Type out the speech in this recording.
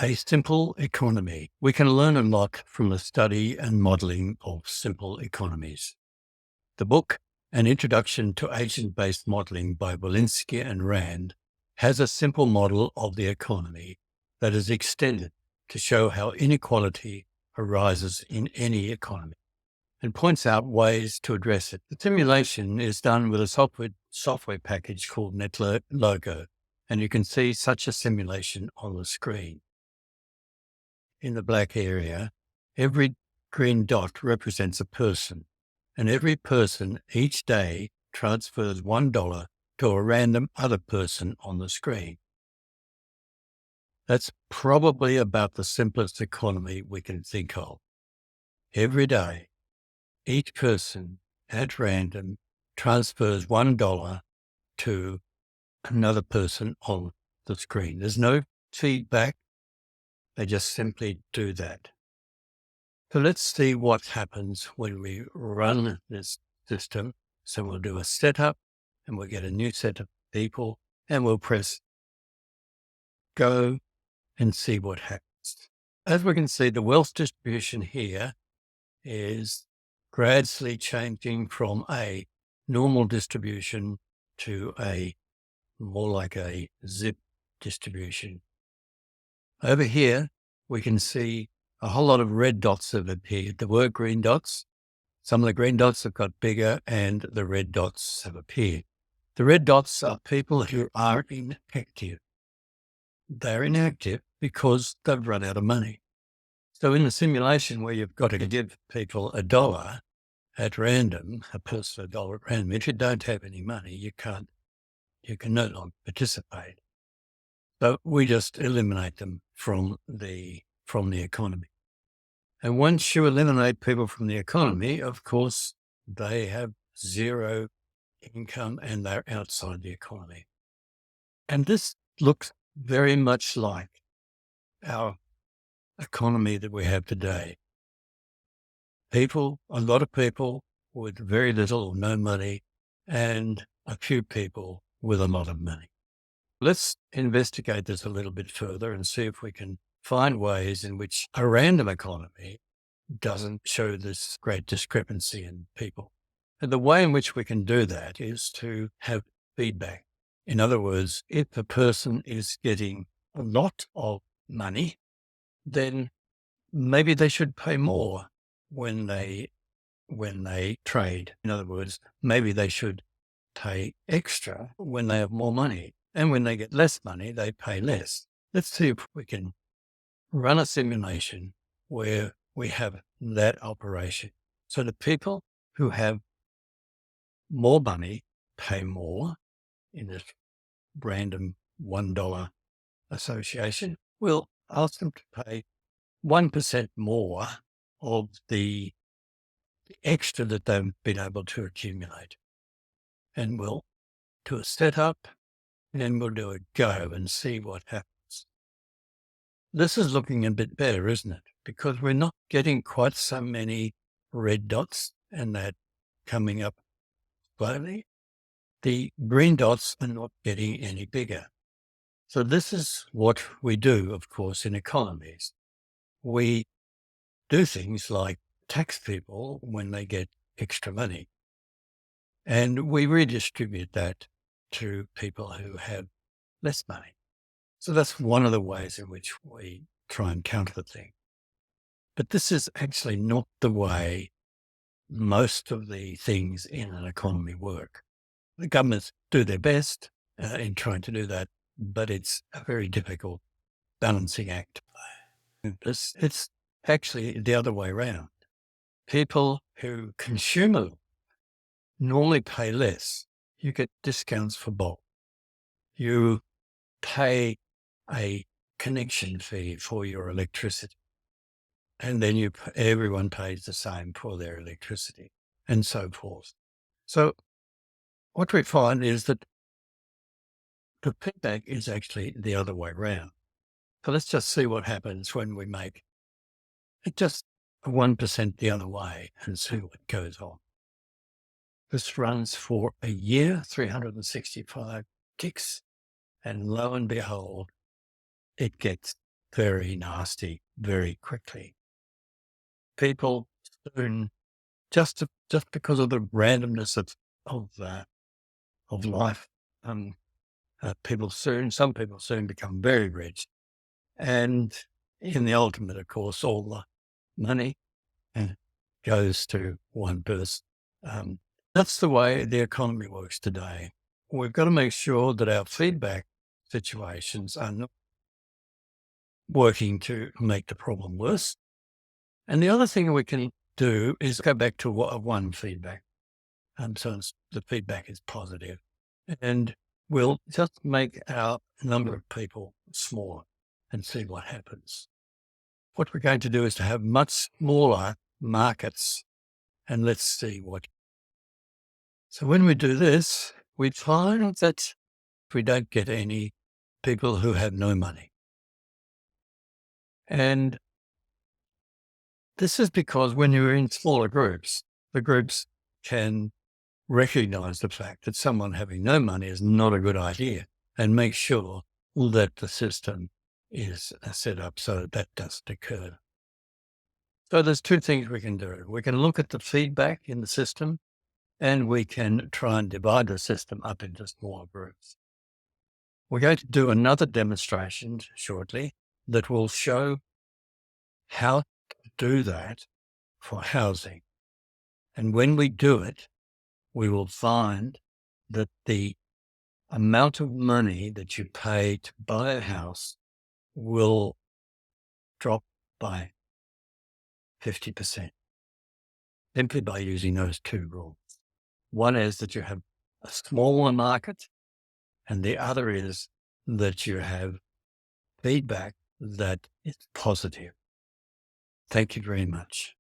A simple economy. We can learn a lot from the study and modeling of simple economies. The book, An Introduction to Agent-Based Modeling by Walensky and Rand, has a simple model of the economy that is extended to show how inequality arises in any economy and points out ways to address it. The simulation is done with a software package called NetLogo, and you can see such a simulation on the screen. In the black area, every green dot represents a person, and every person each day transfers $1 to a random other person on the screen. That's probably about the simplest economy we can think of. Every day, each person at random transfers $1 to another person on the screen. There's no feedback. They just simply do that. So let's see what happens when we run this system. So we'll do a setup and we'll get a new set of people and we'll press go and see what happens. As we can see, the wealth distribution here is gradually changing from a normal distribution to a more like a zip distribution. Over here, we can see a whole lot of red dots have appeared. There were green dots. Some of the green dots have got bigger and the red dots have appeared. The red dots are people who are inactive. They're inactive because they've run out of money. So in the simulation where you've got to give people $1 at random, a person $1 at random, if you don't have any money, you can no longer participate. So we just eliminate them from the economy. And once you eliminate people from the economy, of course, they have zero income and they're outside the economy. And this looks very much like our economy that we have today. A lot of people with very little or no money and a few people with a lot of money. Let's investigate this a little bit further and see if we can find ways in which a random economy doesn't show this great discrepancy in people. And the way in which we can do that is to have feedback. In other words, if a person is getting a lot of money, then maybe they should pay more when they trade. In other words, maybe they should pay extra when they have more money. And when they get less money, they pay less. Let's see if we can run a simulation where we have that operation. So the people who have more money pay more in this random $1 association. We'll ask them to pay 1% more of the extra that they've been able to accumulate. And we'll do a setup and we'll do a go and see what happens. This is looking a bit better, isn't it? Because we're not getting quite so many red dots and that coming up slowly. The green dots are not getting any bigger. So this is what we do, of course, in economies. We do things like tax people when they get extra money. And we redistribute that to people who have less money. So that's one of the ways in which we try and counter the thing. But this is actually not the way most of the things in an economy work. The governments do their best in trying to do that, but it's a very difficult balancing act. It's actually the other way around. People who consume a lot normally pay less. You get discounts for bulk. You pay a connection fee for your electricity. And then everyone pays the same for their electricity and so forth. So what we find is that the feedback is actually the other way around. So let's just see what happens when we make it just 1% the other way and see what goes on. This runs for a year, 365 ticks, and lo and behold, it gets very nasty very quickly. People soon, just because of the randomness of life, um, some people soon become very rich, and in the ultimate, of course, all the money uh, goes to one person. That's the way the economy works today. We've got to make sure that our feedback situations are not working to make the problem worse. And the other thing we can do is go back to one feedback. The feedback is positive, and we'll just make our number of people smaller and see what happens. What we're going to do is to have much smaller markets, and let's see what. So when we do this, we find that we don't get any people who have no money. And this is because when you're in smaller groups, the groups can recognize the fact that someone having no money is not a good idea and make sure that the system is set up so that doesn't occur. So there's two things we can do. We can look at the feedback in the system, and we can try and divide the system up into smaller groups. We're going to do another demonstration shortly that will show how to do that for housing. And when we do it, we will find that the amount of money that you pay to buy a house will drop by 50% simply by using those two rules. One is that you have a smaller market, and the other is that you have feedback that is positive. Thank you very much.